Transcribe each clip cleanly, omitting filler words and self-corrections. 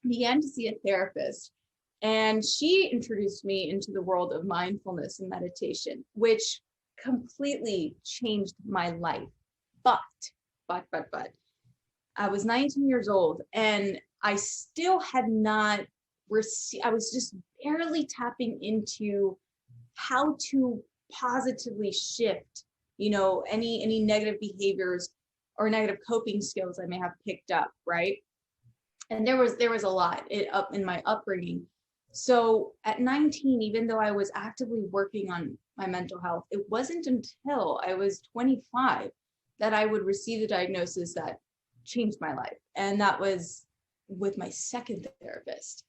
began to see a therapist, and she introduced me into the world of mindfulness and meditation, which completely changed my life. But I was 19 years old, and I still had not I was just barely tapping into how to positively shift, any negative behaviors or negative coping skills I may have picked up, right? And there was a lot up in my upbringing. So at 19, even though I was actively working on my mental health, it wasn't until I was 25 that I would receive the diagnosis that changed my life. And that was with my second therapist.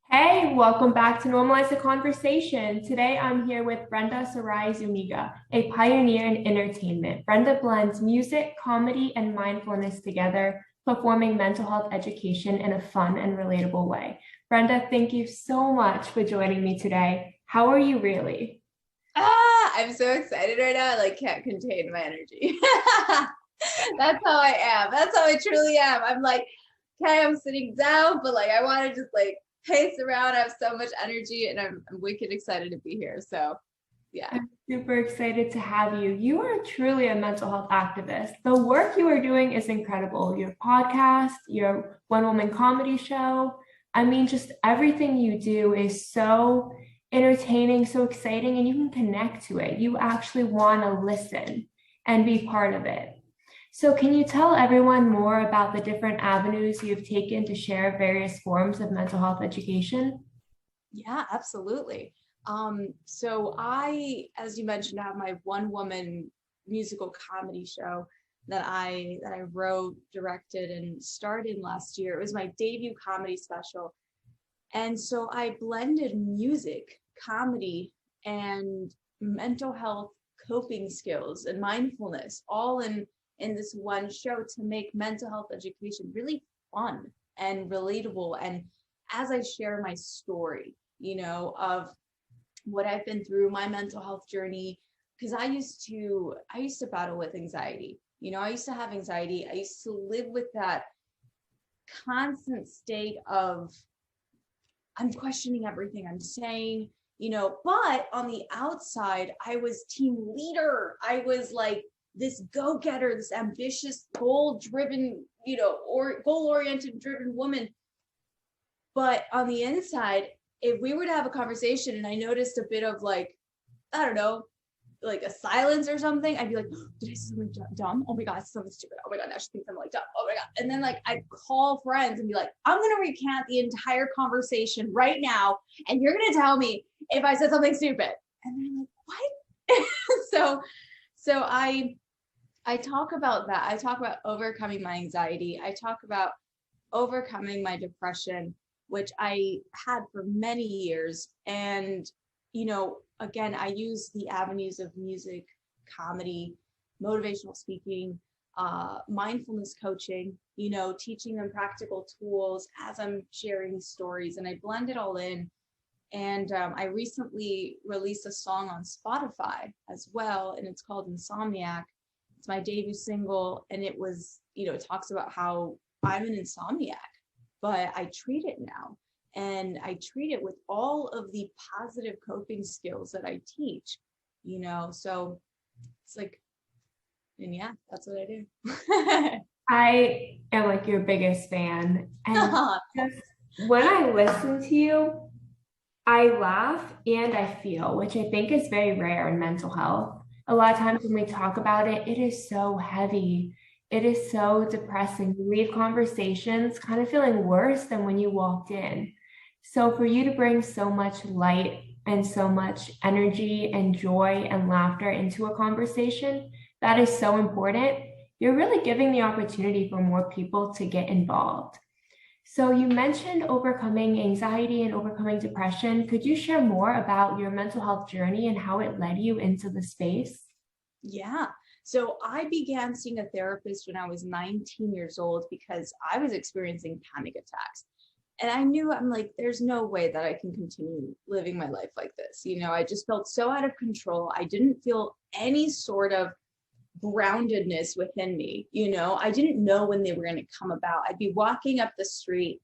Hey, welcome back to Normalize the Conversation. Today I'm here with Brenda Sarai Zuniga, a pioneer in entertainment. Brenda blends music, comedy, and mindfulness together, performing mental health education in a fun and relatable way. Brenda, thank you so much for joining me today. How are you really? I'm so excited right now. I can't contain my energy. That's how I am. That's how I truly am. I'm like, okay, I'm sitting down, but I want to just pace around. I have so much energy, and I'm wicked excited to be here. So yeah. I'm super excited to have you. You are truly a mental health activist. The work you are doing is incredible. Your podcast, your one-woman comedy show. I mean, just everything you do is so entertaining, so exciting, and you can connect to it. You actually want to listen and be part of it. So can you tell everyone more about the different avenues you've taken to share various forms of mental health education? Yeah, absolutely. So as you mentioned, have my one-woman musical comedy show that I wrote, directed, and starred in last year. It was my debut comedy special. And so I blended music, comedy, and mental health coping skills and mindfulness all in this one show to make mental health education really fun and relatable. And as I share my story, of what I've been through, my mental health journey, because I used to battle with anxiety. I used to have anxiety. I used to live with that constant state of I'm questioning everything I'm saying, but on the outside, I was team leader. I was this go-getter, this ambitious, goal-driven, or goal-oriented driven woman. But on the inside, if we were to have a conversation and I noticed a bit of I don't know, a silence or something, I'd be like, did I say something dumb? Oh my God, it's something stupid. Oh my God, now she thinks I'm dumb. Oh my God. And then I'd call friends and be like, I'm going to recant the entire conversation right now. And you're going to tell me if I said something stupid. And they're like, what? So I talk about that. I talk about overcoming my anxiety. I talk about overcoming my depression, which I had for many years. And, again, I use the avenues of music, comedy, motivational speaking, mindfulness coaching, teaching them practical tools as I'm sharing stories, and I blend it all in. And I recently released a song on Spotify as well, and it's called Insomniac. It's my debut single, and it was, it talks about how I'm an insomniac, but I treat it now. And I treat it with all of the positive coping skills that I teach, so it's and yeah, that's what I do. I am your biggest fan. And just when I listen to you, I laugh and I feel, which I think is very rare in mental health. A lot of times when we talk about it, it is so heavy. It is so depressing. You leave conversations kind of feeling worse than when you walked in. So for you to bring so much light and so much energy and joy and laughter into a conversation, that is so important. You're really giving the opportunity for more people to get involved. So you mentioned overcoming anxiety and overcoming depression. Could you share more about your mental health journey and how it led you into the space? Yeah. So I began seeing a therapist when I was 19 years old because I was experiencing panic attacks. And I knew there's no way that I can continue living my life like this. I just felt so out of control. I didn't feel any sort of groundedness within me. I didn't know when they were going to come about. I'd be walking up the street,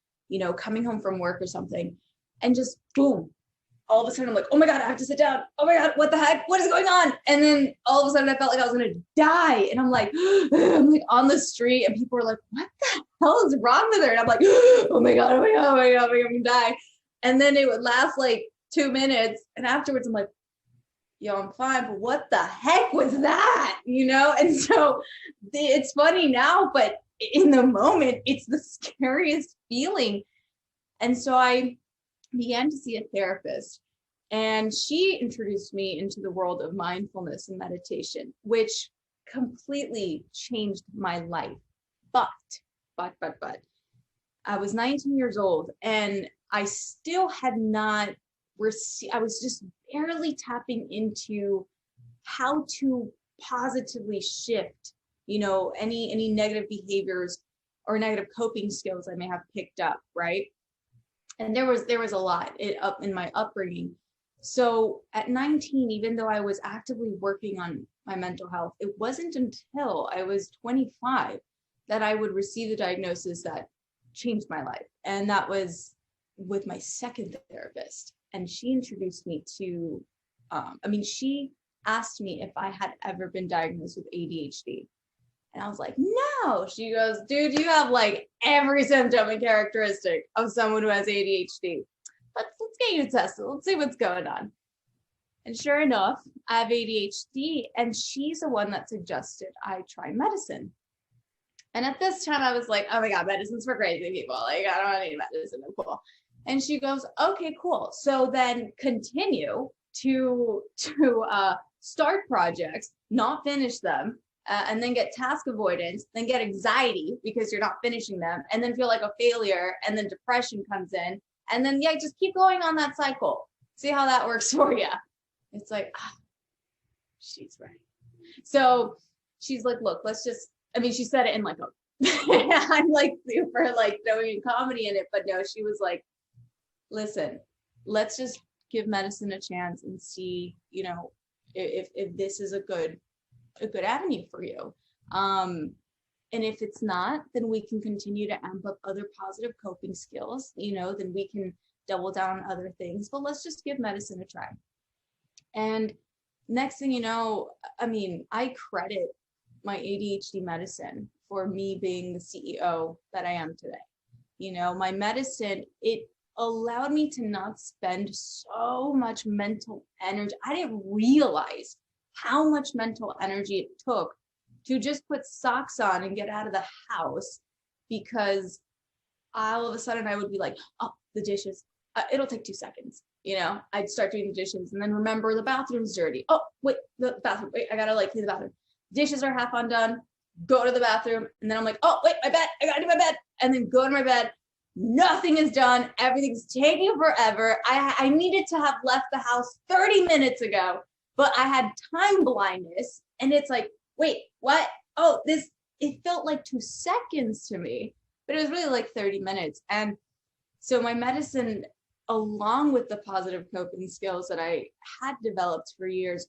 coming home from work or something, and just boom, all of a sudden I'm like, oh my God, I have to sit down. Oh my God, what the heck? What is going on? And then all of a sudden I felt like I was going to die. And I'm like on the street, and people were like, what the hell is wrong with her? And I'm like, oh my God, oh my God, oh my God, I'm going to die. And then it would last like 2 minutes. And afterwards I'm like, yo, I'm fine, but what the heck was that? And so it's funny now, but in the moment, it's the scariest feeling. And so I began to see a therapist, and she introduced me into the world of mindfulness and meditation, which completely changed my life. But I was 19 years old, and I still had not I was just barely tapping into how to positively shift, any negative behaviors or negative coping skills I may have picked up, right? And there was a lot up in my upbringing. So at 19, even though I was actively working on my mental health, it wasn't until I was 25 that I would receive the diagnosis that changed my life. And that was with my second therapist. And she introduced me to, she asked me if I had ever been diagnosed with ADHD. And I was like, no. She goes, dude, you have like every symptom and characteristic of someone who has ADHD. Let's get you tested. Let's see what's going on. And sure enough, I have ADHD, and she's the one that suggested I try medicine. And at this time I was like, oh my God, medicine's for crazy people. Like, I don't need medicine. I'm cool. And she goes, okay, cool. So then continue to start projects, not finish them, and then get task avoidance, then get anxiety because you're not finishing them, and then feel like a failure, and then depression comes in, and then just keep going on that cycle. See how that works for you. It's like, she's right. So she's like, look, she said it in like I'm like super like throwing comedy in it, but no, she was like, listen, let's just give medicine a chance and see, if this is a good avenue for you. And if it's not, then we can continue to amp up other positive coping skills, then we can double down on other things, but let's just give medicine a try. And next thing you know, I credit my ADHD medicine for me being the CEO that I am today. My medicine, it allowed me to not spend so much mental energy. I didn't realize how much mental energy it took to just put socks on and get out of the house, because all of a sudden I would be like, oh, the dishes, it'll take 2 seconds. I'd start doing the dishes and then remember the bathroom's dirty. Oh, wait, the bathroom, wait, I gotta clean the bathroom. Dishes are half undone, go to the bathroom. And then I'm like, oh, wait, my bed, I gotta do my bed. And then go to my bed. Nothing is done. Everything's taking forever. I needed to have left the house 30 minutes ago, but I had time blindness. And it's like, wait, what? Oh, it felt like 2 seconds to me, but it was really like 30 minutes. And so my medicine, along with the positive coping skills that I had developed for years,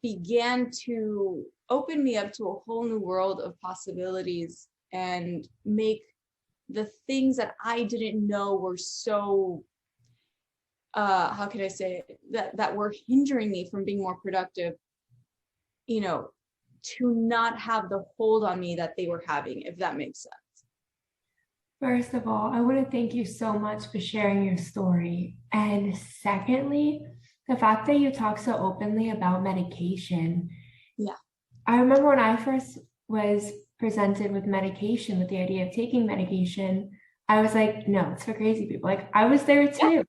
began to open me up to a whole new world of possibilities and make the things that I didn't know were so, how can I say it, that were hindering me from being more productive, to not have the hold on me that they were having, if that makes sense. First of all, I want to thank you so much for sharing your story. And secondly, the fact that you talk so openly about medication. Yeah. I remember when I first was presented with medication, with the idea of taking medication, I was like, no, it's for crazy people. Like, I was there too.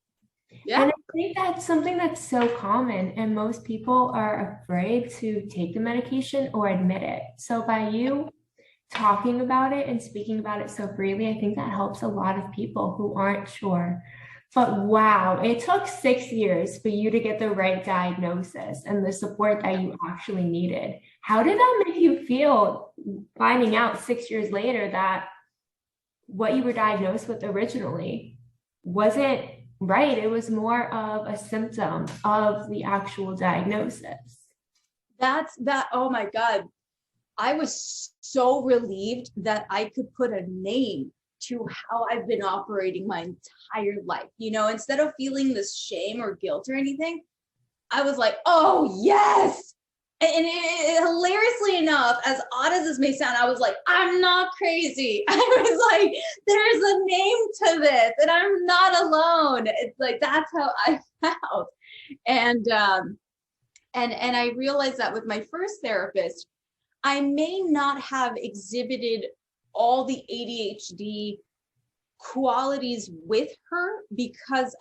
Yeah. And I think that's something that's so common, and most people are afraid to take the medication or admit it. So by you talking about it and speaking about it so freely, I think that helps a lot of people who aren't sure. But wow, it took 6 years for you to get the right diagnosis and the support that you actually needed. How did that make you feel, finding out 6 years later that what you were diagnosed with originally wasn't right? It was more of a symptom of the actual diagnosis. Oh my God. I was so relieved that I could put a name to how I've been operating my entire life. Instead of feeling this shame or guilt or anything, I was like, oh, yes. And hilariously enough, as odd as this may sound, I was like, I'm not crazy. I was like, there's a name to this and I'm not alone. It's like, that's how I felt. And I realized that with my first therapist, I may not have exhibited all the ADHD qualities with her because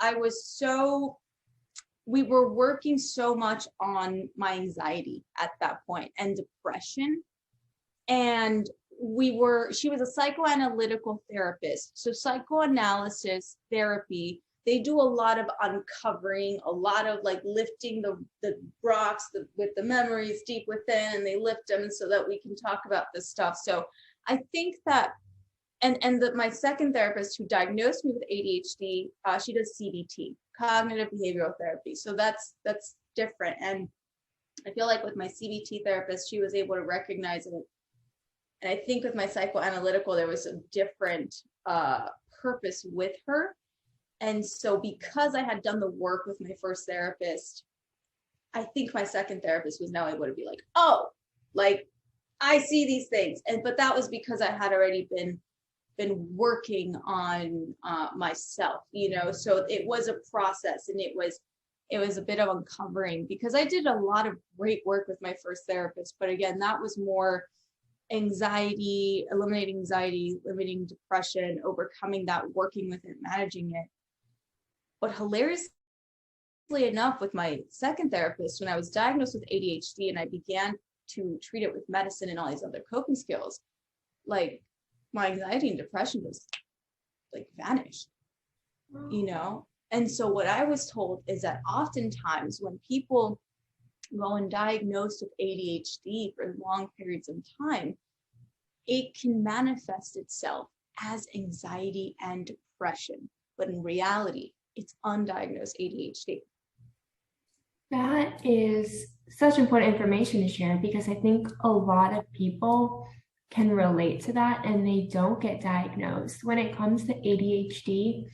we were working so much on my anxiety at that point and depression. And she was a psychoanalytical therapist. So psychoanalysis therapy, they do a lot of uncovering, a lot of like lifting the rocks with the memories deep within, and they lift them so that we can talk about this stuff. So I think that, my second therapist who diagnosed me with ADHD, she does CBT, cognitive behavioral therapy. So that's different. And I feel like with my CBT therapist, she was able to recognize it. And I think with my psychoanalytical, there was a different purpose with her. And so because I had done the work with my first therapist, I think my second therapist was now able to be like, oh, like I see these things. But that was because I had already been working on myself, so it was a process, and it was a bit of uncovering because I did a lot of great work with my first therapist. But again, that was more anxiety, eliminating anxiety, limiting depression, overcoming that, working with it, managing it. But hilariously enough, with my second therapist, when I was diagnosed with ADHD and I began to treat it with medicine and all these other coping skills, like my anxiety and depression just like vanished, And so what I was told is that oftentimes when people go and diagnosed with ADHD for long periods of time, it can manifest itself as anxiety and depression. But in reality, it's undiagnosed ADHD. That is such important information to share because I think a lot of people can relate to that and they don't get diagnosed. When it comes to ADHD,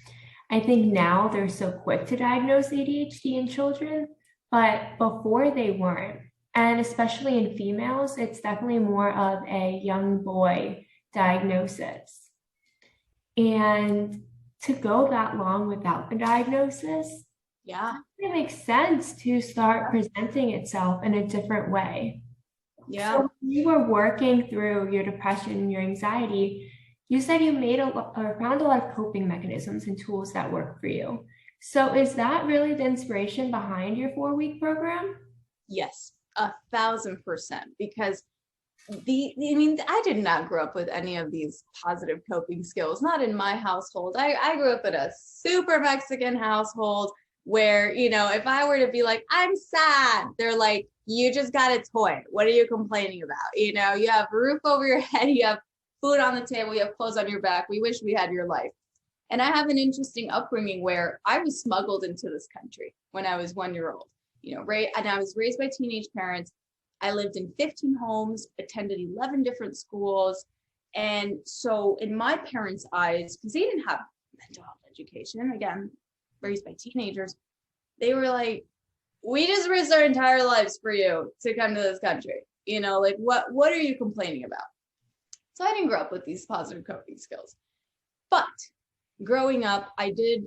I think now they're so quick to diagnose ADHD in children, but before they weren't. And especially in females, it's definitely more of a young boy diagnosis. And to go that long without the diagnosis, it makes sense to start presenting itself in a different way. Yeah. So when you were working through your depression and your anxiety, you said you found a lot of coping mechanisms and tools that work for you. So is that really the inspiration behind your 4-week program? Yes, 1,000%. Because I did not grow up with any of these positive coping skills, not in my household. I grew up in a super Mexican household where, if I were to be like, I'm sad, they're like, you just got a toy. What are you complaining about? You have a roof over your head, you have food on the table, you have clothes on your back. We wish we had your life. And I have an interesting upbringing where I was smuggled into this country when I was 1 year old, and I was raised by teenage parents. I lived in 15 homes, attended 11 different schools. And so in my parents' eyes, because they didn't have mental health education, again, raised by teenagers, they were like, we just risked our entire lives for you to come to this country. What are you complaining about? So I didn't grow up with these positive coping skills. But growing up, I did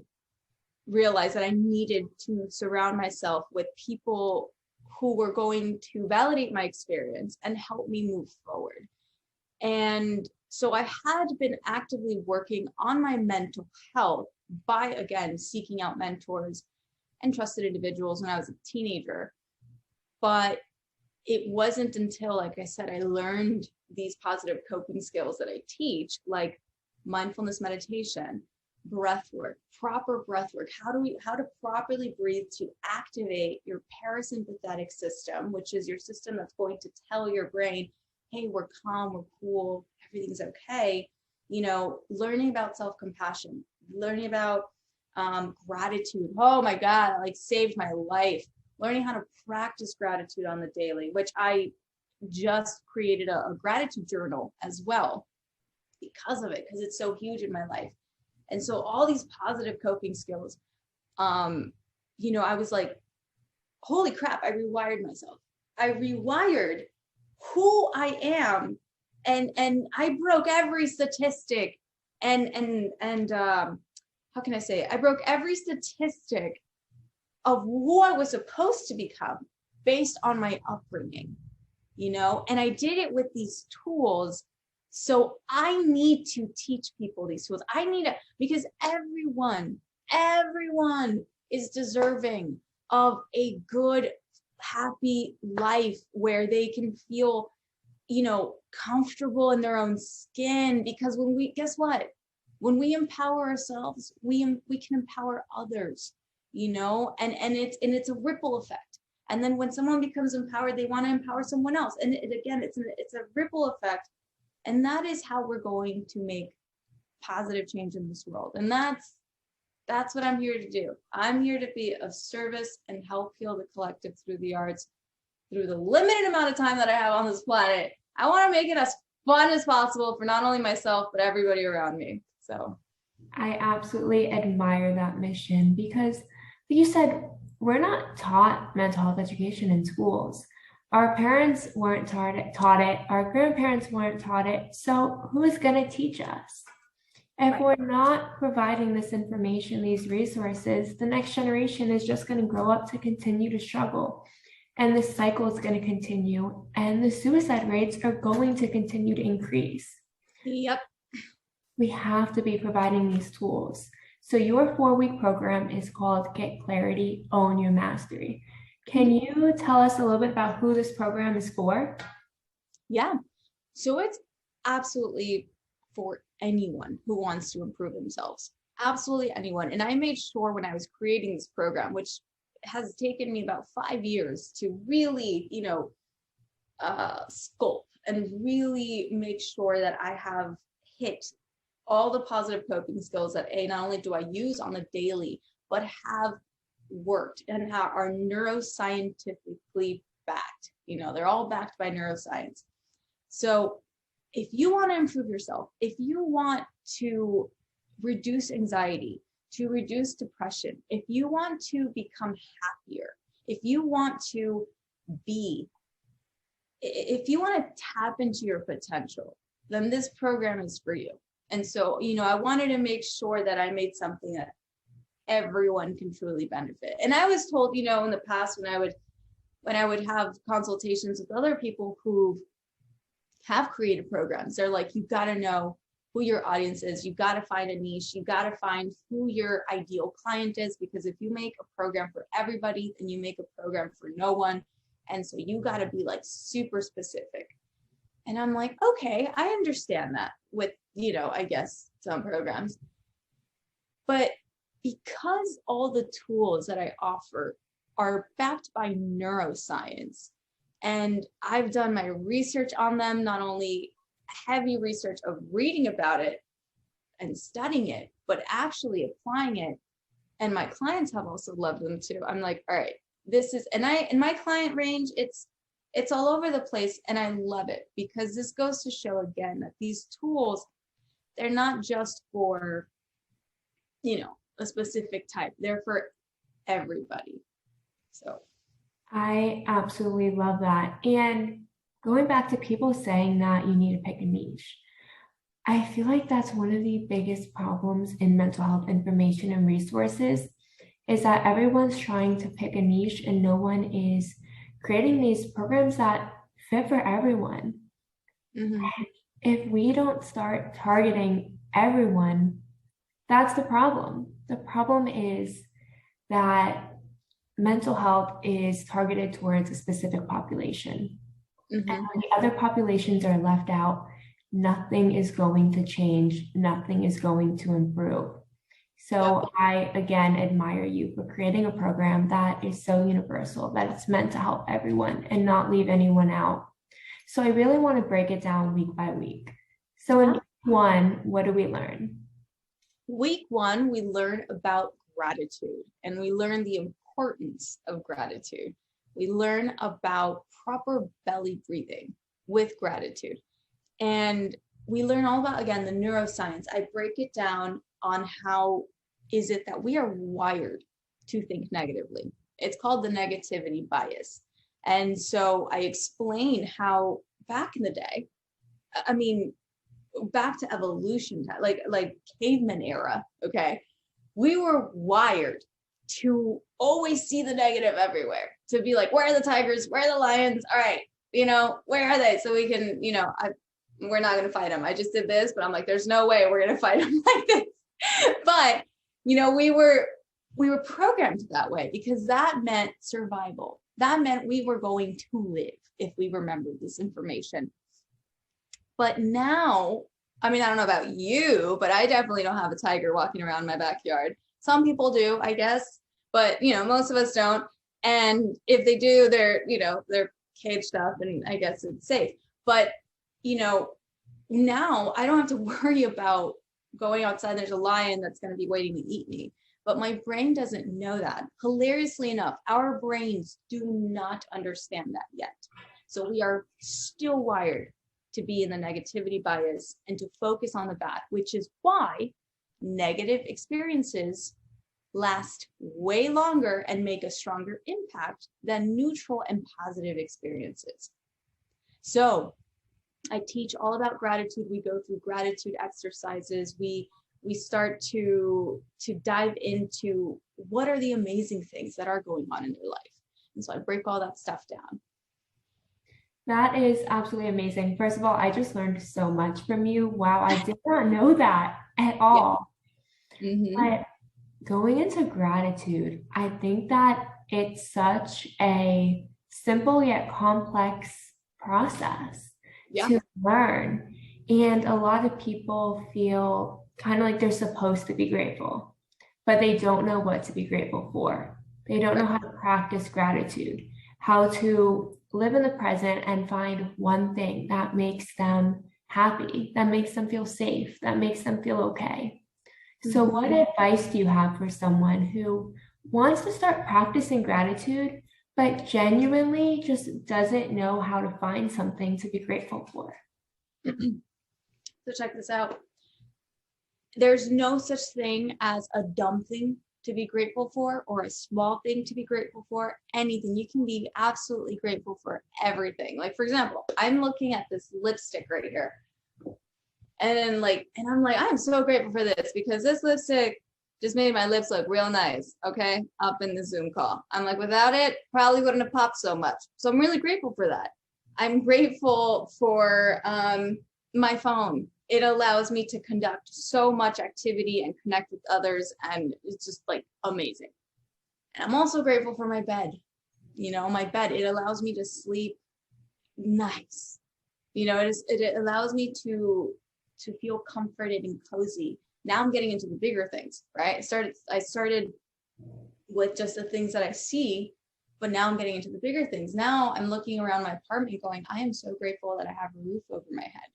realize that I needed to surround myself with people who were going to validate my experience and help me move forward. And so I had been actively working on my mental health by, again, seeking out mentors and trusted individuals when I was a teenager. But it wasn't until, like I said, I learned these positive coping skills that I teach, like mindfulness meditation, breath work, proper breath work, how to properly breathe to activate your parasympathetic system, which is your system that's going to tell your brain, hey, we're calm, we're cool, everything's okay. Learning about self-compassion, learning about gratitude. Oh my God, it saved my life. Learning how to practice gratitude on the daily, which I just created a gratitude journal as well because of it, because it's so huge in my life. And so all these positive coping skills, I was like, holy crap, I rewired myself. I rewired who I am, and I broke every statistic, and how can I say it? I broke every statistic of who I was supposed to become based on my upbringing, and I did it with these tools. So I need to teach people these tools. Because everyone is deserving of a good, happy life where they can feel, comfortable in their own skin. Because when we empower ourselves, we can empower others, and it's a ripple effect. And then when someone becomes empowered, they want to empower someone else. And it's a ripple effect. And that is how we're going to make positive change in this world. And that's what I'm here to do. I'm here to be of service and help heal the collective through the arts, through the limited amount of time that I have on this planet. I want to make it as fun as possible for not only myself, but everybody around me. So I absolutely admire that mission because, like you said, we're not taught mental health education in schools. Our parents weren't taught it. Our grandparents weren't taught it. So who is going to teach us? If we're not providing this information, these resources, the next generation is just going to grow up to continue to struggle. And this cycle is going to continue. And the suicide rates are going to continue to increase. Yep. We have to be providing these tools. So your 4-week program is called Get Clarity, Own Your Mastery. Can you tell us a little bit about who this program is for? Yeah. So it's absolutely for anyone who wants to improve themselves. Absolutely anyone. And I made sure when I was creating this program, which has taken me about 5 years to really, sculpt and really make sure that I have hit all the positive coping skills that not only do I use on the daily, but have worked and are neuroscientifically backed. They're all backed by neuroscience. So if you want to improve yourself, if you want to reduce anxiety, to reduce depression, if you want to become happier, if you want to tap into your potential, then this program is for you. And so, I wanted to make sure that I made something that everyone can truly benefit. And I was told, in the past when I would have consultations with other people who have created programs, they're like, you've got to know who your audience is. You've got to find a niche. You've got to find who your ideal client is, because if you make a program for everybody, then you make a program for no one. And so you got to be like super specific. And I'm like, okay, I understand that with, I guess some programs. But because all the tools that I offer are backed by neuroscience, and I've done my research on them, not only heavy research of reading about it and studying it, but actually applying it. And my clients have also loved them too. I'm like, all right, this is, and in my client range, it's all over the place. And I love it because this goes to show again that these tools, they're not just for, a specific type. They're for everybody. So I absolutely love that. And going back to people saying that you need to pick a niche, I feel like that's one of the biggest problems in mental health information and resources, is that everyone's trying to pick a niche and no one is creating these programs that fit for everyone. Mm-hmm. If we don't start targeting everyone, that's the problem. The problem is that mental health is targeted towards a specific population. Mm-hmm. And when the other populations are left out, nothing is going to change. Nothing is going to improve. So I, again, admire you for creating a program that is so universal, that it's meant to help everyone and not leave anyone out. So I really want to break it down week by week. So in week 1, what do we learn? Week 1, we learn about gratitude, and we learn the importance of gratitude. We learn about proper belly breathing. with gratitude. And we learn all about, again, the neuroscience. I break it down on how is it that we are wired to think negatively. It's called the negativity bias. And so I explain how back in the day, I mean, back to evolution, like caveman era, okay, we were wired to always see the negative everywhere, to be like, where are the tigers, where are the lions, all right, where are they, so we can, we're not going to fight them. I just did this, but I'm like, there's no way we're going to fight them like this. But we were programmed that way because that meant survival. That meant we were going to live if we remembered this information. But now, I mean, I don't know about you, but I definitely don't have a tiger walking around my backyard. Some people do, I guess, but most of us don't. And if they do, they're caged up, and I guess it's safe. But now I don't have to worry about going outside. There's a lion that's going to be waiting to eat me. But my brain doesn't know that. Hilariously enough, our brains do not understand that yet. So we are still wired to be in the negativity bias and to focus on the bad, which is why negative experiences last way longer and make a stronger impact than neutral and positive experiences. So I teach all about gratitude. We go through gratitude exercises. We start to dive into what are the amazing things that are going on in their life. And so I break all that stuff down. That is absolutely amazing. First of all, I just learned so much from you. Wow, I did not know that at all. Yeah. Mm-hmm. But going into gratitude, I think that it's such a simple yet complex process to learn. And a lot of people feel kind of like they're supposed to be grateful, but they don't know what to be grateful for. They don't know how to practice gratitude, how to live in the present and find one thing that makes them happy, that makes them feel safe, that makes them feel okay. So what advice do you have for someone who wants to start practicing gratitude, but genuinely just doesn't know how to find something to be grateful for? So check this out. There's no such thing as a dumb thing to be grateful for or a small thing to be grateful for. Anything. You can be absolutely grateful for everything. Like, for example, I'm looking at this lipstick right here. And I'm like, I'm so grateful for this because this lipstick just made my lips look real nice, okay, up in the Zoom call. I'm like, without it, probably wouldn't have popped so much. So I'm really grateful for that. I'm grateful for my phone. It allows me to conduct so much activity and connect with others, and it's just like amazing. And I'm also grateful for my bed. My bed, it allows me to sleep nice. It allows me to feel comforted and cozy. Now I'm getting into the bigger things, right? I started with just the things that I see, but now I'm getting into the bigger things. Now I'm looking around my apartment going, I am so grateful that I have a roof over my head.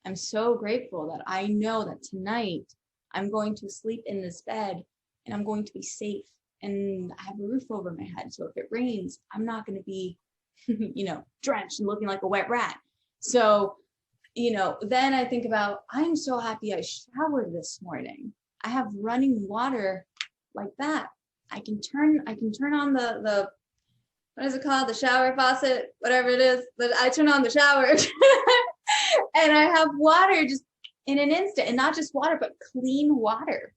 I'm so grateful that I know that tonight I'm going to sleep in this bed and I'm going to be safe and I have a roof over my head. So if it rains, I'm not going to be, drenched and looking like a wet rat. So, then I think about, I'm so happy I showered this morning. I have running water like that. I can turn on the what is it called? The shower faucet, whatever it is. But I turn on the shower and I have water just in an instant, and not just water, but clean water,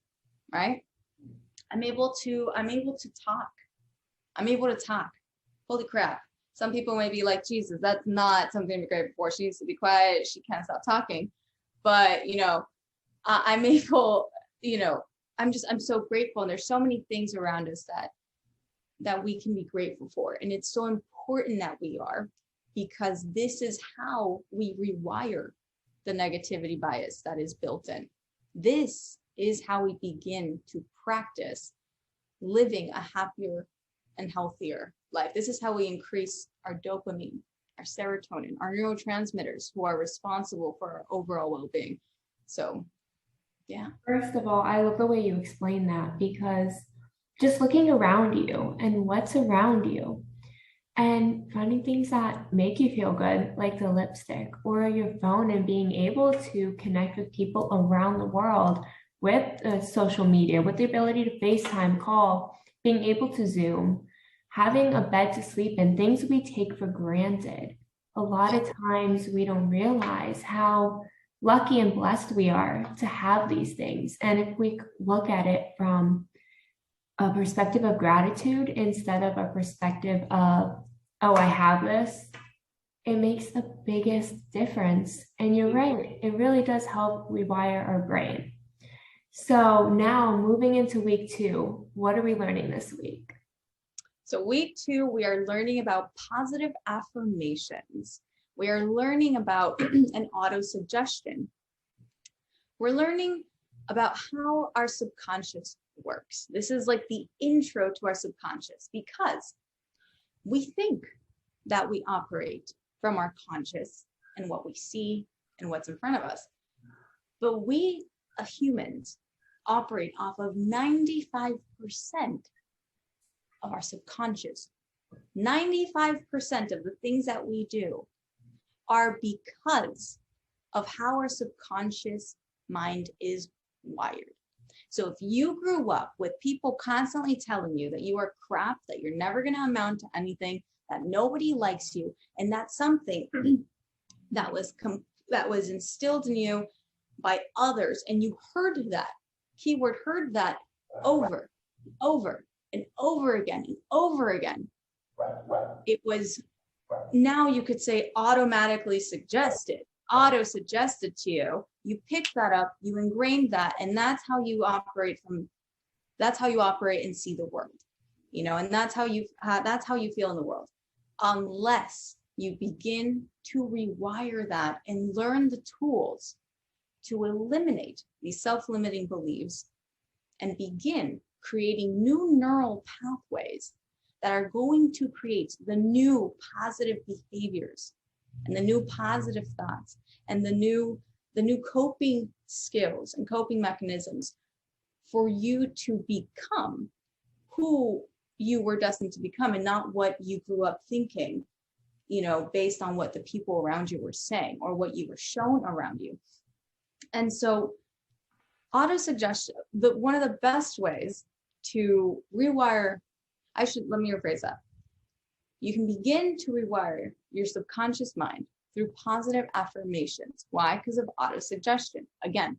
right? I'm able to talk. I'm able to talk. Holy crap. Some people may be like, Jesus, that's not something to be grateful for. She needs to be quiet. She can't stop talking. But, I'm able, I'm so grateful. And there's so many things around us that we can be grateful for. And it's so important that we are, because this is how we rewire the negativity bias that is built in. This is how we begin to practice living a happier and healthier life. This is how we increase our dopamine, our serotonin, our neurotransmitters who are responsible for our overall well-being. So, yeah. First of all, I love the way you explain that, because just looking around you and what's around you, and finding things that make you feel good, like the lipstick or your phone, and being able to connect with people around the world with social media, with the ability to FaceTime, call, being able to Zoom, having a bed to sleep in, things we take for granted. A lot of times we don't realize how lucky and blessed we are to have these things. And if we look at it from a perspective of gratitude instead of a perspective of, oh, I have this, it makes the biggest difference. And you're right, it really does help rewire our brain. So now moving into week 2, what are we learning this week? So week 2, we are learning about positive affirmations. We are learning about an auto-suggestion. We're learning about how our subconscious works. This is like the intro to our subconscious, because we think that we operate from our conscious and what we see and what's in front of us. But we, humans, operate off of 95% of our subconscious. 95% of the things that we do are because of how our subconscious mind is wired. So if you grew up with people constantly telling you that you are crap, that you're never going to amount to anything, that nobody likes you, and that's something that was instilled in you by others, and you heard that, keyword heard that over, and over again and over again. It was, now you could say, automatically suggested, auto-suggested to you. You picked that up, you ingrained that, and that's how you operate and see the world, and that's how you feel in the world. Unless you begin to rewire that and learn the tools to eliminate these self-limiting beliefs and begin creating new neural pathways that are going to create the new positive behaviors and the new positive thoughts and the new coping skills and coping mechanisms for you to become who you were destined to become, and not what you grew up thinking, based on what the people around you were saying or what you were shown around you. And so auto-suggestion, one of the best ways to rewire, let me rephrase that. You can begin to rewire your subconscious mind through positive affirmations. Why? Because of auto-suggestion. Again,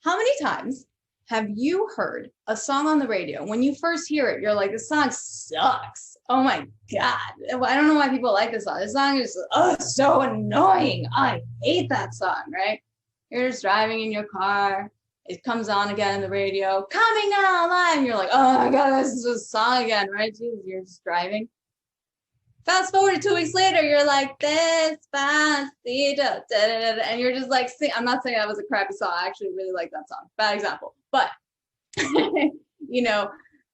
how many times have you heard a song on the radio? When you first hear it, you're like, this song sucks. Oh my God. I don't know why people like this song. This song is so annoying. I hate that song, right? You're just driving in your car. It comes on again on the radio, coming down live. And you're like, oh my God, this is a song again, right? Jesus, you're just driving. Fast forward 2 weeks later, you're like, Despacito, and you're just like, I'm not saying that was a crappy song. I actually really like that song. Bad example. But,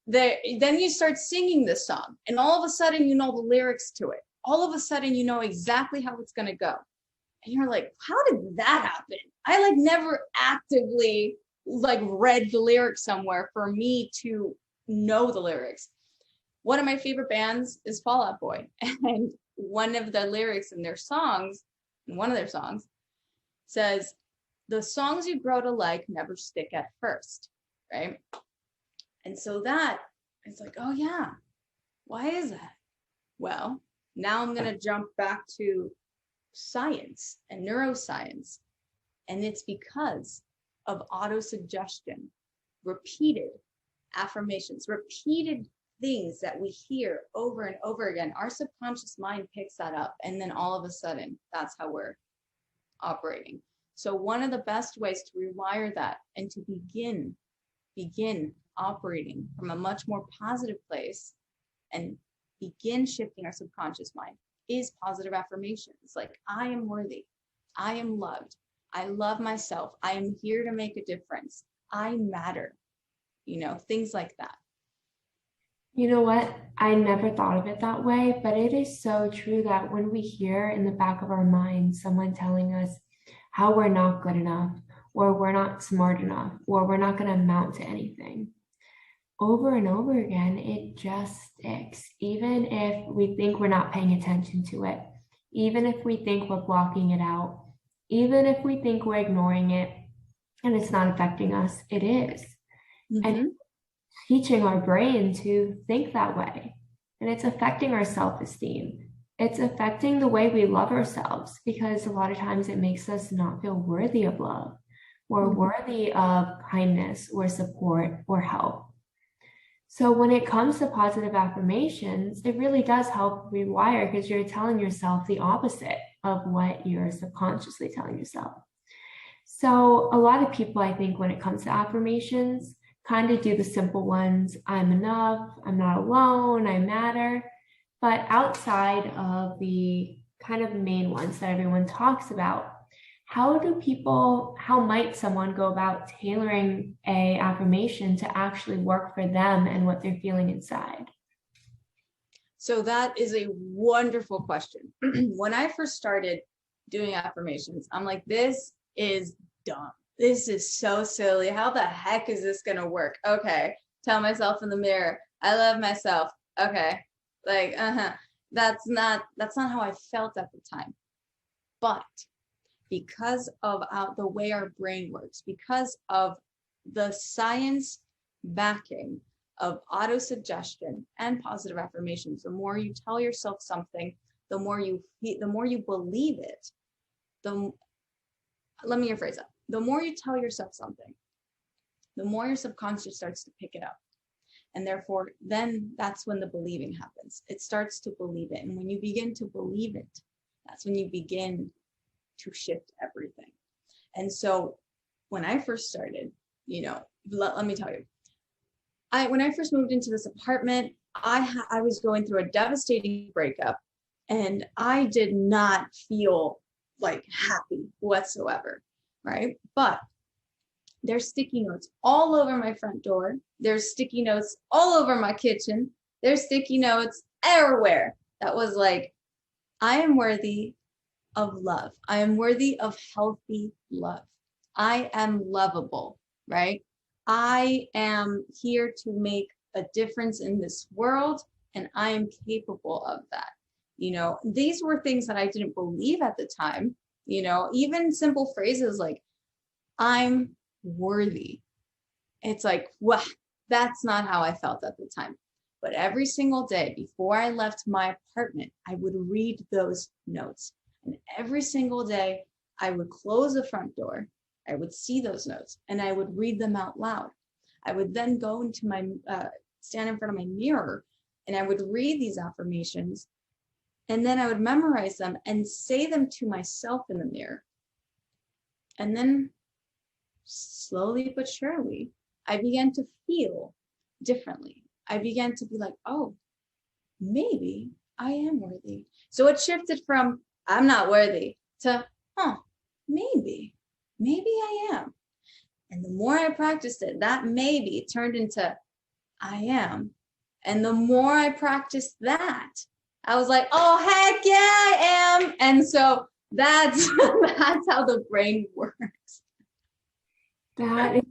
then you start singing this song, and all of a sudden, you know the lyrics to it. All of a sudden, you know exactly how it's going to go. And you're like, how did that happen? I never actively read the lyrics somewhere for me to know the lyrics. One of my favorite bands is Fall Out Boy, and one of the lyrics in one of their songs says, the songs you grow to like never stick at first, right? And so that is like, oh yeah, why is that? Well, now I'm going to jump back to science and neuroscience, and it's because of auto-suggestion, repeated affirmations, repeated things that we hear over and over again. Our subconscious mind picks that up, and then all of a sudden, that's how we're operating. So one of the best ways to rewire that and to begin operating from a much more positive place and begin shifting our subconscious mind is positive affirmations. Like, I am worthy. I am loved. I love myself. I am here to make a difference. I matter. Things like that. You know what? I never thought of it that way, but it is so true that when we hear in the back of our mind someone telling us how we're not good enough, or we're not smart enough, or we're not going to amount to anything, over and over again, it just sticks. Even if we think we're not paying attention to it, even if we think we're blocking it out, even if we think we're ignoring it and it's not affecting us, it is. And teaching our brain to think that way. And it's affecting our self-esteem. It's affecting the way we love ourselves, because a lot of times it makes us not feel worthy of love or worthy of kindness or support or help. So when it comes to positive affirmations, it really does help rewire, because you're telling yourself the opposite of what you're subconsciously telling yourself. So a lot of people, I think, when it comes to affirmations, kind of do the simple ones. I'm enough, I'm not alone, I matter. But outside of the kind of main ones that everyone talks about, how might someone go about tailoring a affirmation to actually work for them and what they're feeling inside? So that is a wonderful question. When I first started doing affirmations, I'm like, this is dumb. This is so silly. How the heck is this going to work? Okay. Tell myself in the mirror, I love myself. Okay. Like, that's not how I felt at the time. But because of the way our brain works, because of the science backing of autosuggestion and positive affirmations, the more you tell yourself something, the more you believe it. Let me rephrase that. The more you tell yourself something, the more your subconscious starts to pick it up. And therefore, then that's when the believing happens. It starts to believe it. And when you begin to believe it, that's when you begin to shift everything. And so when I first started, let me tell you, when I first moved into this apartment, I was going through a devastating breakup, and I did not feel like happy whatsoever. Right? But there's sticky notes all over my front door. There's sticky notes all over my kitchen. There's sticky notes everywhere. That was like, I am worthy of love. I am worthy of healthy love. I am lovable, right? I am here to make a difference in this world, and I am capable of that. These were things that I didn't believe at the time. Even simple phrases like, I'm worthy. It's like, wow, that's not how I felt at the time. But every single day before I left my apartment, I would read those notes. And every single day I would close the front door. I would see those notes and I would read them out loud. I would then go into stand in front of my mirror, and I would read these affirmations. And then I would memorize them and say them to myself in the mirror. And then slowly but surely, I began to feel differently. I began to be like, oh, maybe I am worthy. So it shifted from I'm not worthy to, maybe I am. And the more I practiced it, that maybe turned into I am. And the more I practiced that, I was like, oh, heck yeah, I am. And so that's how the brain works. That is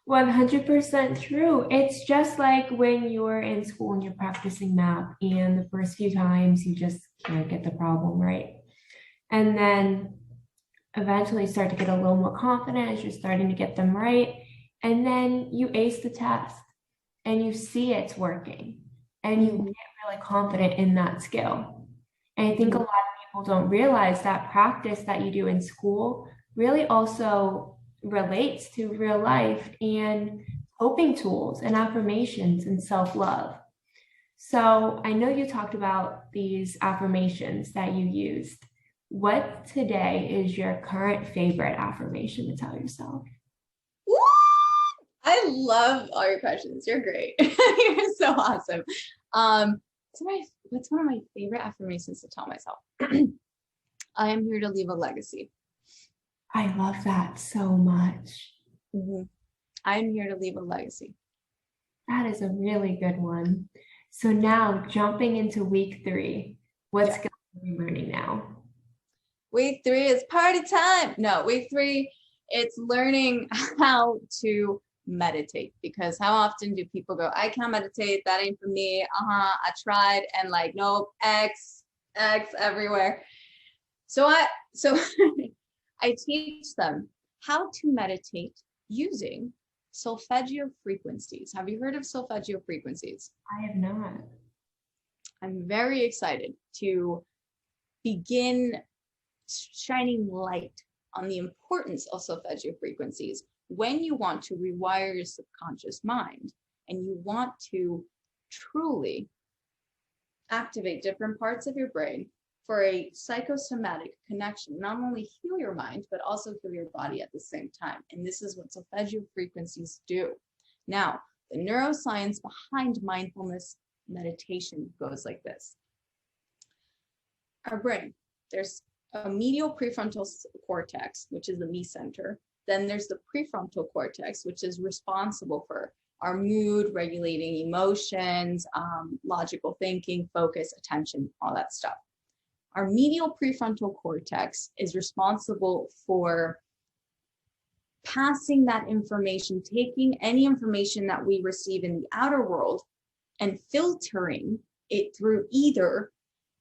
100% true. It's just like when you're in school and you're practicing math, and the first few times you just can't get the problem right. And then eventually start to get a little more confident as you're starting to get them right. And then you ace the test and you see it's working and you get really confident in that skill. And I think a lot of people don't realize that practice that you do in school really also relates to real life and coping tools and affirmations and self-love. So I know you talked about these affirmations that you used. What today is your current favorite affirmation to tell yourself? Woo! I love all your questions. You're great. You're so awesome. What's one of my favorite affirmations to tell myself? I am here to leave a legacy. I love that so much. I'm here to leave a legacy. That is a really good one. So now jumping into week 3, what skills are we learning now? Week 3 is party time. No, week 3, it's learning how to meditate, because how often do people go, I can't meditate, that ain't for me, I tried, and like, nope, X everywhere. So I teach them how to meditate using Solfeggio Frequencies. Have you heard of Solfeggio Frequencies? I have not. I'm very excited to begin shining light on the importance of Solfeggio Frequencies when you want to rewire your subconscious mind and you want to truly activate different parts of your brain for a psychosomatic connection, not only heal your mind, but also heal your body at the same time. And this is what Solfeggio Frequencies do. Now, the neuroscience behind mindfulness meditation goes like this. Our brain, there's a medial prefrontal cortex, which is the me center. Then there's the prefrontal cortex, which is responsible for our mood, regulating emotions, logical thinking, focus, attention, all that stuff. Our medial prefrontal cortex is responsible for passing that information, taking any information that we receive in the outer world and filtering it through either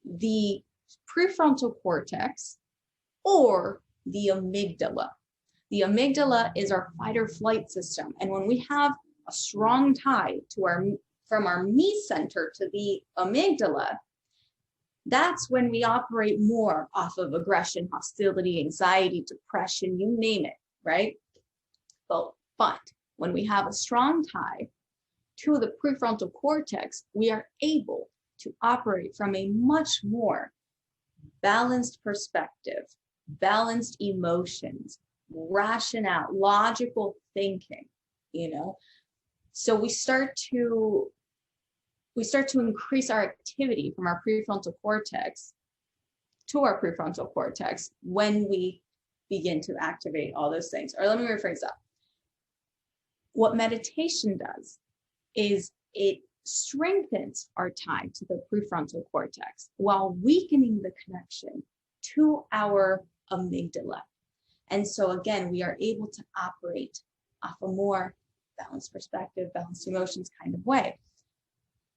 the prefrontal cortex or the amygdala. The amygdala is our fight or flight system. And when we have a strong tie to from our me center to the amygdala, that's when we operate more off of aggression, hostility, anxiety, depression, you name it, right? But when we have a strong tie to the prefrontal cortex, we are able to operate from a much more balanced perspective, balanced emotions, rationale, logical thinking, So we start to increase our activity from our prefrontal cortex to our prefrontal cortex when we begin to activate all those things. Or let me rephrase that. What meditation does is it strengthens our tie to the prefrontal cortex while weakening the connection to our amygdala. And so again, we are able to operate off a more balanced perspective, balanced emotions kind of way.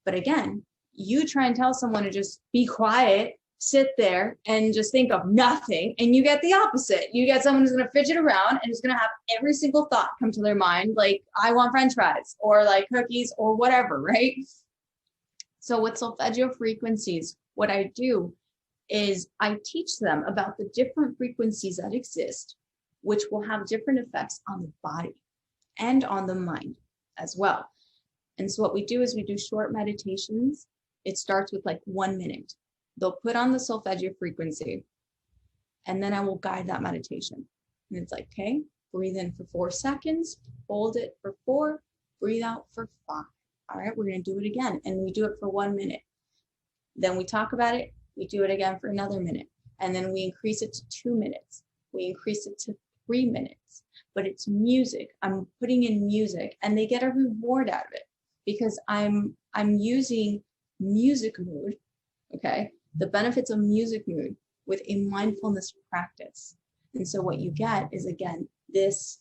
But again, you try and tell someone to just be quiet, sit there and just think of nothing, and you get the opposite. You get someone who's going to fidget around and is going to have every single thought come to their mind, like, I want French fries or like cookies or whatever, right? So with Solfeggio Frequencies, what I do is I teach them about the different frequencies that exist, which will have different effects on the body and on the mind as well. And so what we do is we do short meditations. It starts with like 1 minute. They'll put on the Solfeggio frequency, and then I will guide that meditation. And it's like, okay, breathe in for 4 seconds, hold it for 4, breathe out for 5. All right, we're going to do it again. And we do it for 1 minute. Then we talk about it. We do it again for another minute. And then we increase it to 2 minutes. We increase it to 3 minutes. But it's music. I'm putting in music, and they get a reward out of it because I'm using music mood, okay? The benefits of music mood with a mindfulness practice. And so what you get is, again, this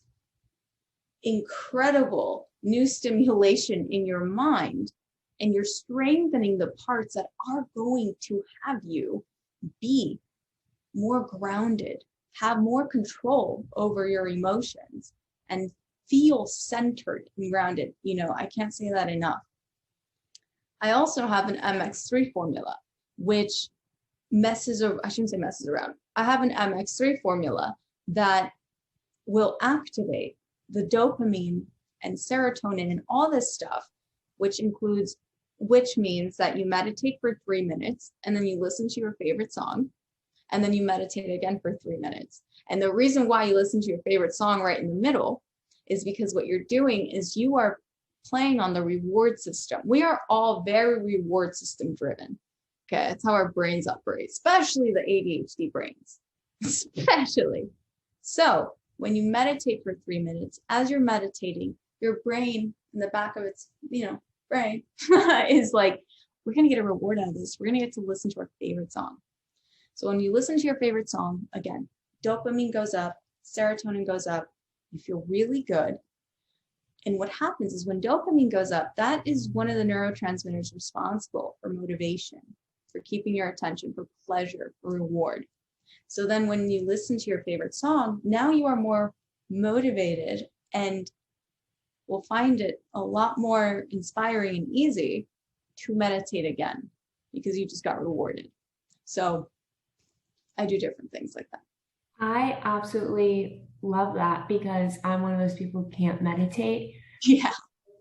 incredible new stimulation in your mind, and you're strengthening the parts that are going to have you be more grounded, have more control over your emotions, and feel centered and grounded. I can't say that enough. I also have an MX3 formula, which I shouldn't say messes around. I have an MX3 formula that will activate the dopamine and serotonin and all this stuff, which means that you meditate for 3 minutes, and then you listen to your favorite song, and then you meditate again for 3 minutes. And the reason why you listen to your favorite song right in the middle is because what you're doing is you are playing on the reward system. We are all very reward system driven. Okay, that's how our brains operate, especially the ADHD brains, especially. So when you meditate for 3 minutes, as you're meditating, your brain in the back of its, brain is like, we're going to get a reward out of this. We're going to get to listen to our favorite song. So when you listen to your favorite song, again, dopamine goes up, serotonin goes up, you feel really good. And what happens is when dopamine goes up, that is one of the neurotransmitters responsible for motivation, for keeping your attention, for pleasure, for reward. So then when you listen to your favorite song, now you are more motivated and will find it a lot more inspiring and easy to meditate again because you just got rewarded. So I do different things like that. I absolutely love that because I'm one of those people who can't meditate. Yeah.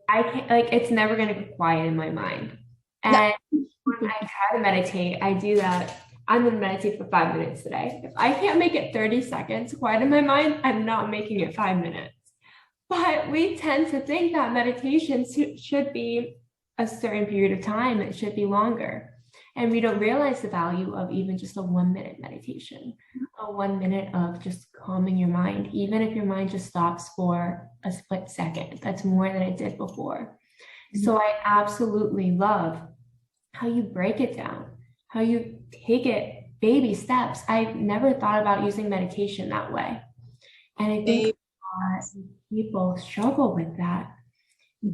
I can't, like, it's never going to be quiet in my mind. And when I try to meditate, I do that. I'm going to meditate for 5 minutes today. If I can't make it 30 seconds quiet in my mind, I'm not making it 5 minutes. But we tend to think that meditation should be a certain period of time. It should be longer. And we don't realize the value of even just a 1 minute meditation, a 1 minute of just calming your mind, even if your mind just stops for a split second. That's more than it did before. So I absolutely love how you break it down, how you take it baby steps. I've never thought about using meditation that way. And I think people struggle with that.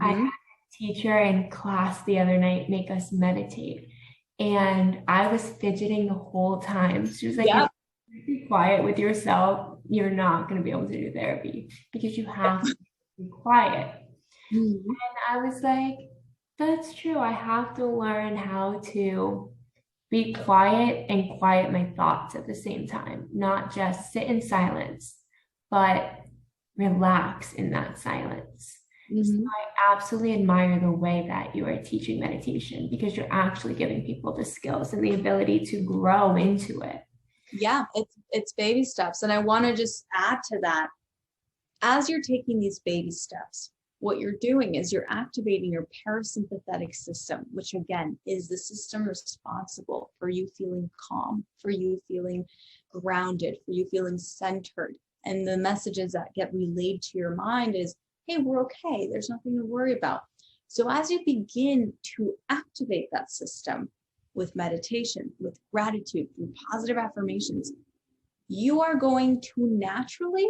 I had a teacher in class the other night make us meditate. And I was fidgeting the whole time. She was like, if you be quiet with yourself, you're not going to be able to do therapy because you have to be quiet. And I was like, that's true. I have to learn how to be quiet and quiet my thoughts at the same time, not just sit in silence, but relax in that silence. So I absolutely admire the way that you are teaching meditation because you're actually giving people the skills and the ability to grow into it. Yeah, it's baby steps. And I want to just add to that. As you're taking these baby steps, what you're doing is you're activating your parasympathetic system, which again is the system responsible for you feeling calm, for you feeling grounded, for you feeling centered. And the messages that get relayed to your mind is, hey, we're okay. There's nothing to worry about. So as you begin to activate that system with meditation, with gratitude, through positive affirmations, you are going to naturally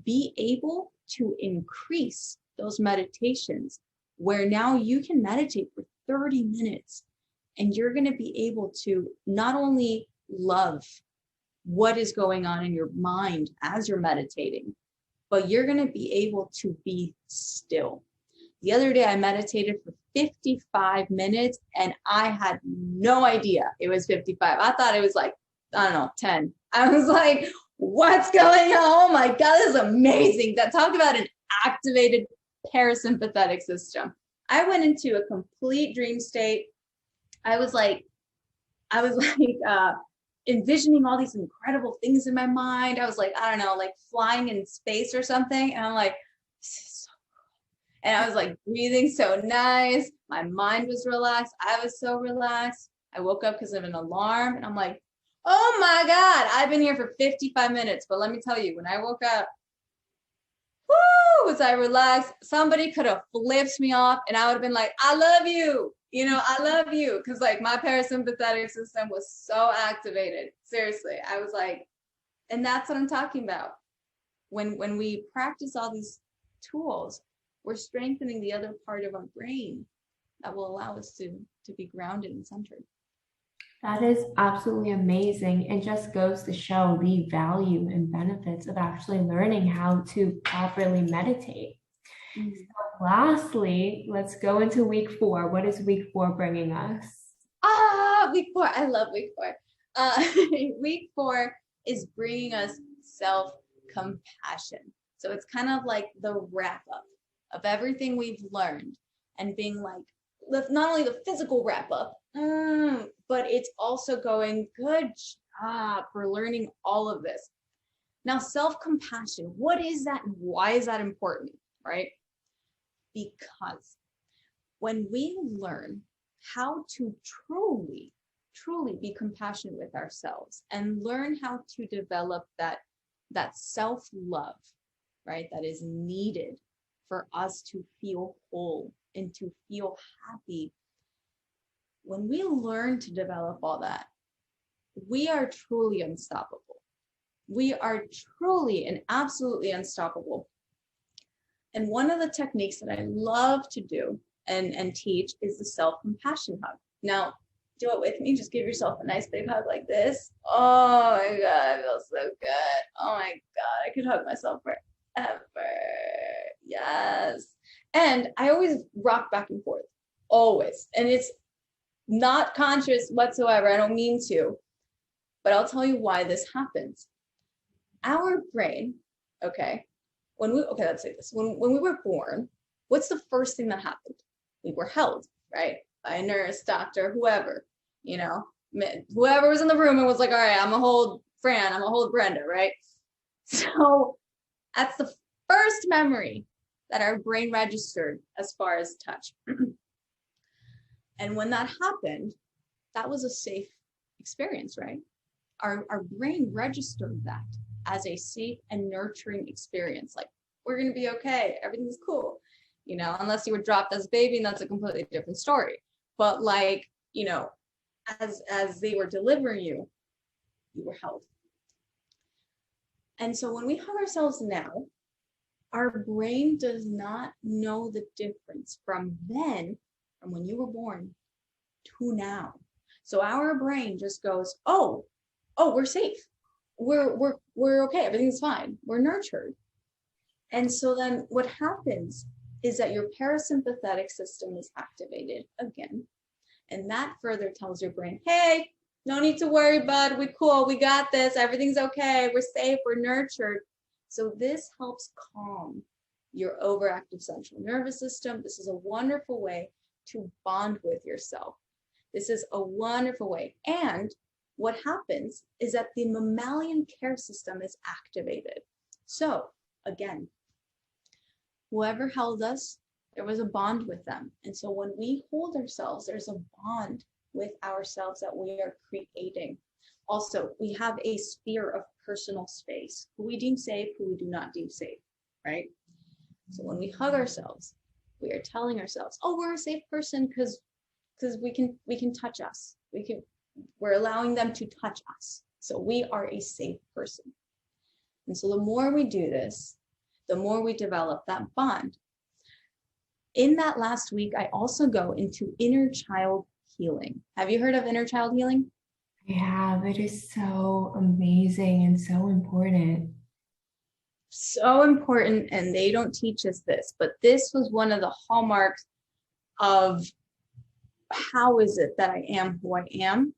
be able to increase those meditations where now you can meditate for 30 minutes and you're going to be able to not only love what is going on in your mind as you're meditating, but you're going to be able to be still. The other day I meditated for 55 minutes and I had no idea it was 55. I thought it was like, I don't know, 10. I was like, what's going on? Oh my God, this is amazing. That talk about an activated parasympathetic system. I went into a complete dream state. I was like envisioning all these incredible things in my mind. I was like, I don't know, like flying in space or something. And I'm like, this is so cool. And I was like breathing so nice. My mind was relaxed. I was so relaxed. I woke up because of an alarm and I'm like, oh my God, I've been here for 55 minutes. But let me tell you, when I woke up, woo, was I relaxed? Somebody could have flipped me off and I would have been like, I love you. You know, I love you. Because like my parasympathetic system was so activated. Seriously. I was like, and that's what I'm talking about. When we practice all these tools, we're strengthening the other part of our brain that will allow us to be grounded and centered. That is absolutely amazing. It just goes to show the value and benefits of actually learning how to properly meditate. So lastly, let's go into week 4. What is week 4 bringing us? Week 4. I love week 4. Week 4 is bringing us self-compassion. So it's kind of like the wrap up of everything we've learned and being like, not only the physical wrap up, but it's also going, good job for learning all of this. Now, self-compassion, what is that and why is that important, right? Because when we learn how to truly be compassionate with ourselves and learn how to develop that self-love, right, that is needed for us to feel whole and to feel happy. When we learn to develop all that, we are truly unstoppable. We are truly and absolutely unstoppable. And one of the techniques that I love to do and teach is the self-compassion hug. Now, do it with me. Just give yourself a nice big hug like this. Oh my God, it feels so good. Oh my God, I could hug myself forever. Yes. And I always rock back and forth, always. And it's not conscious whatsoever. I don't mean to, but I'll tell you why this happens. Our brain, let's say this. When we were born, what's the first thing that happened? We were held, right? By a nurse, doctor, whoever, whoever was in the room and was like, all right, I'm gonna hold Fran, I'm gonna hold Brenda, right? So that's the first memory that our brain registered as far as touch. And when that happened, that was a safe experience, right? Our brain registered that as a safe and nurturing experience. Like, we're gonna be okay, everything's cool, unless you were dropped as a baby, and that's a completely different story. But like, as they were delivering you, you were held. And so when we hug ourselves now, our brain does not know the difference from when you were born to now. So our brain just goes, oh, we're safe. We're okay. Everything's fine. We're nurtured. And so then what happens is that your parasympathetic system is activated again. And that further tells your brain, hey, no need to worry, bud. We cool. We got this. Everything's okay. We're safe. We're nurtured. So this helps calm your overactive central nervous system. This is a wonderful way to bond with yourself. This is a wonderful way. And what happens is that the mammalian care system is activated. So again, whoever held us, there was a bond with them. And so when we hold ourselves, there's a bond with ourselves that we are creating. Also, we have a sphere of personal space, who we deem safe, who we do not deem safe, right? So when we hug ourselves, we are telling ourselves, oh, we're a safe person because we can touch us. We're allowing them to touch us. So we are a safe person. And so the more we do this, the more we develop that bond. In that last week, I also go into inner child healing. Have you heard of inner child healing? I have. It is so amazing and so important. So important, and they don't teach us this, but this was one of the hallmarks of how is it that I am who I am,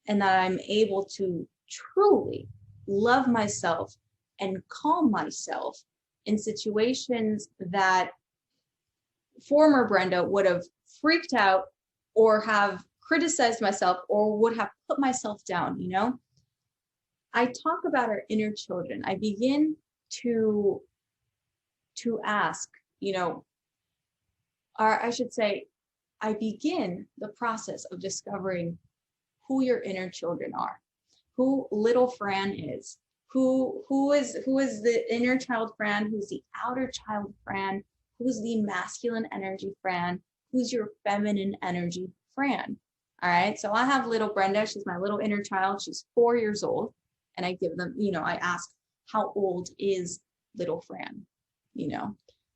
and that I'm able to truly love myself and calm myself in situations that former Brenda would have freaked out or have criticized myself or would have put myself down, I talk about our inner children. I begin to ask, I begin the process of discovering who your inner children are, who little Fran is, who is the inner child Fran, who's the outer child Fran, who's the masculine energy Fran, who's your feminine energy Fran. All right. So I have little Brenda. She's my little inner child. She's 4 years old. And I give them, I ask, how old is little Fran?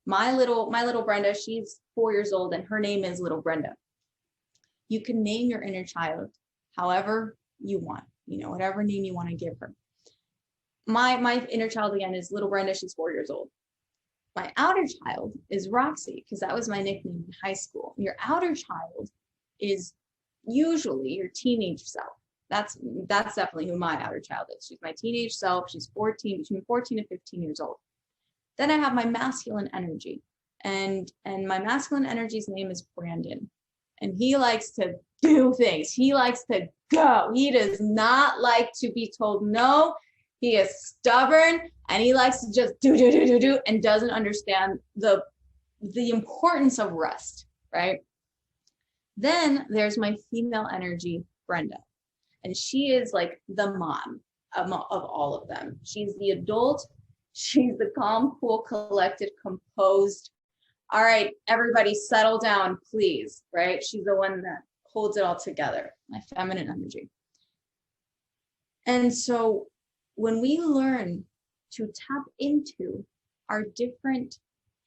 My little Brenda, she's 4 years old and her name is little Brenda. You can name your inner child however you want, whatever name you want to give her. My inner child again is little Brenda. She's 4 years old. My outer child is Roxy, because that was my nickname in high school. Your outer child is usually your teenage self. That's definitely who my outer child is. She's my teenage self. She's between 14 and 15 years old. Then I have my masculine energy, and my masculine energy's name is Brandon, and he likes to do things. He likes to go. He does not like to be told no. He is stubborn, and he likes to just do, and doesn't understand the importance of rest, right? Then there's my female energy, Brenda, and she is like the mom of all of them. She's the adult. She's the calm, cool, collected, composed. All right, everybody settle down, please, right? She's the one that holds it all together, my feminine energy. And so when we learn to tap into our different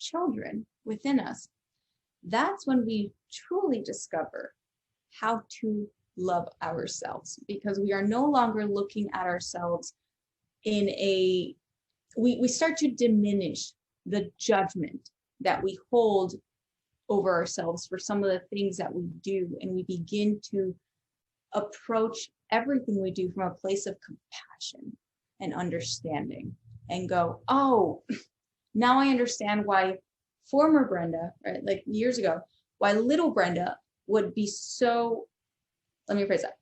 children within us, that's when we truly discover how to love ourselves, because we are no longer looking at ourselves in we start to diminish the judgment that we hold over ourselves for some of the things that we do, and we begin to approach everything we do from a place of compassion and understanding, and go, oh, now I understand why former Brenda, right, like years ago, why little Brenda would be so, let me phrase that.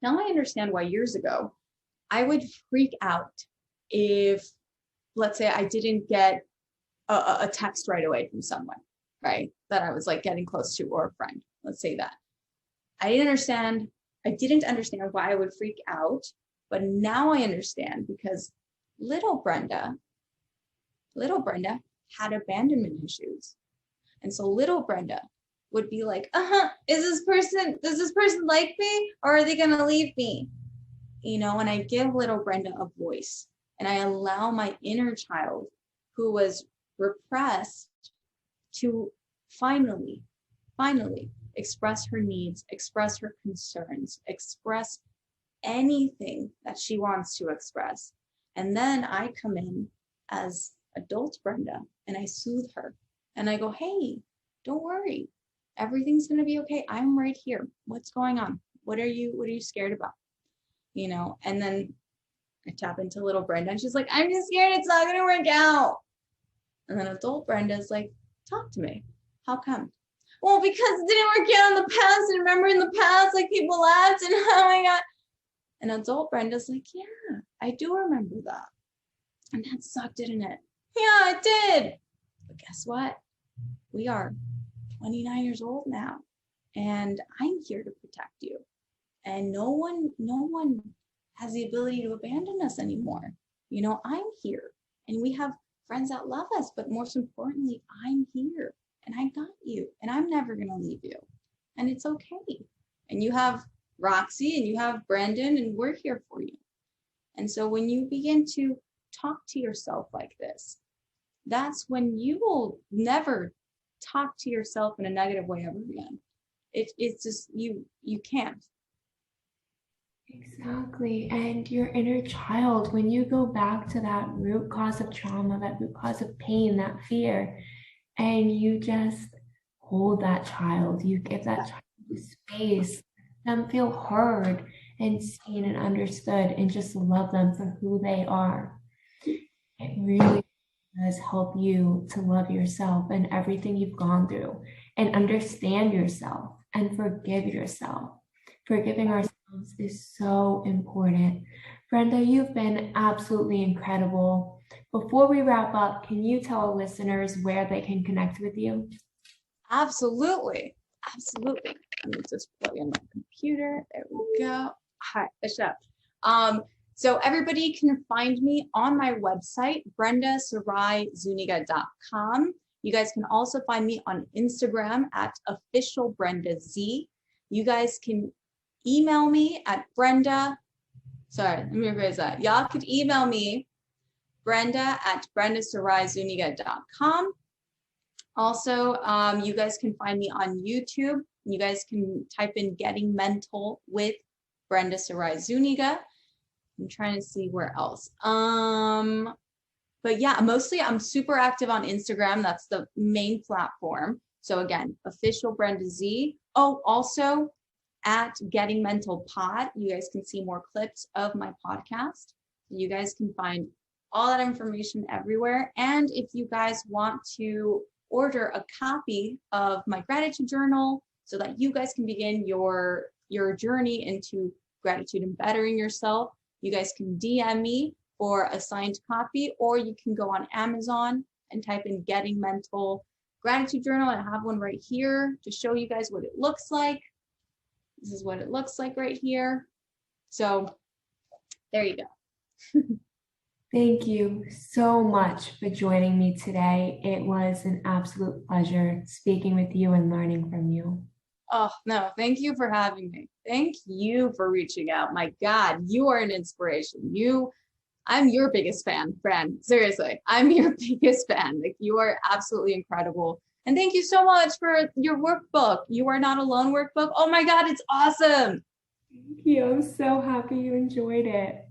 Now I understand why years ago I would freak out if, let's say, I didn't get a text right away from someone, right, that I was like getting close to, or a friend, let's say that. I didn't understand why I would freak out, but now I understand, because little Brenda had abandonment issues. And so little Brenda would be like, does this person like me, or are they gonna leave me? You know, and I give little Brenda a voice, and I allow my inner child who was repressed to finally express her needs, express her concerns, express anything that she wants to express. And then I come in as adult Brenda and I soothe her, and I go, hey, don't worry, everything's going to be okay. I'm right here. What's going on? What are you scared about? You know, and then I tap into little Brenda, and she's like, I'm just scared it's not going to work out. And then adult Brenda's like, talk to me. How come? Well, because it didn't work out in the past. And remember in the past, like, people laughed, and oh my God. And adult Brenda's like, yeah, I do remember that. And that sucked, didn't it? Yeah, it did. But guess what? We are 29 years old now, and I'm here to protect you. And no one has the ability to abandon us anymore. You know, I'm here, and we have friends that love us, but most importantly, I'm here, and I got you, and I'm never going to leave you. And it's okay. And you have Roxy, and you have Brandon, and we're here for you. And so when you begin to talk to yourself like this, that's when you will never talk to yourself in a negative way ever again. It's just, you can't. Exactly. And your inner child, when you go back to that root cause of trauma, that root cause of pain, that fear, and you just hold that child, you give that child space, them feel heard and seen and understood, and just love them for who they are. It really does help you to love yourself and everything you've gone through, and understand yourself and forgive yourself. Forgiving ourselves is so important. Brenda, you've been absolutely incredible. Before we wrap up, can you tell our listeners where they can connect with you? Absolutely. Let me just plug in my computer. There we go. Hi, Bishop. So everybody can find me on my website, BrendaSaraiZuniga.com. You guys can also find me on Instagram at officialBrendaZ. You guys can email me at Brenda. Sorry, let me rephrase that. Y'all could email me, Brenda at BrendaSaraiZuniga.com. Also, you guys can find me on YouTube. You guys can type in Getting Mental with Brenda Sarai Zuniga. I'm trying to see where else. But yeah, mostly I'm super active on Instagram. That's the main platform. So again, official Brenda Z. Oh, also at Getting Mental Pod, you guys can see more clips of my podcast. You guys can find all that information everywhere. And if you guys want to order a copy of my gratitude journal so that you guys can begin your journey into gratitude and bettering yourself, you guys can DM me for a signed copy, or you can go on Amazon and type in Getting Mental Gratitude Journal. I have one right here to show you guys what it looks like. This is what it looks like right here. So there you go. Thank you so much for joining me today. It was an absolute pleasure speaking with you and learning from you. Oh, no, thank you for having me. Thank you for reaching out. My God, you are an inspiration. You I'm your biggest fan, friend. Seriously, I'm your biggest fan. Like, you are absolutely incredible. And thank you so much for your workbook. You Are Not Alone workbook. Oh my God, it's awesome. Thank you. I'm so happy you enjoyed it.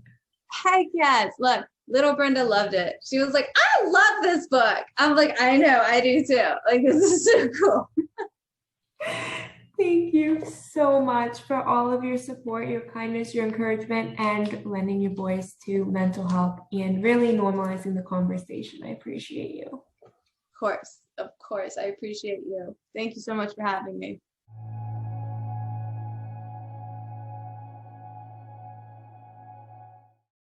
Heck yes. Look, little Brenda loved it. She was like, I love this book. I'm like, I know, I do too. Like, this is so cool. Thank you so much for all of your support, your kindness, your encouragement, and lending your voice to mental health and really normalizing the conversation. I appreciate you. Of course. I appreciate you. Thank you so much for having me.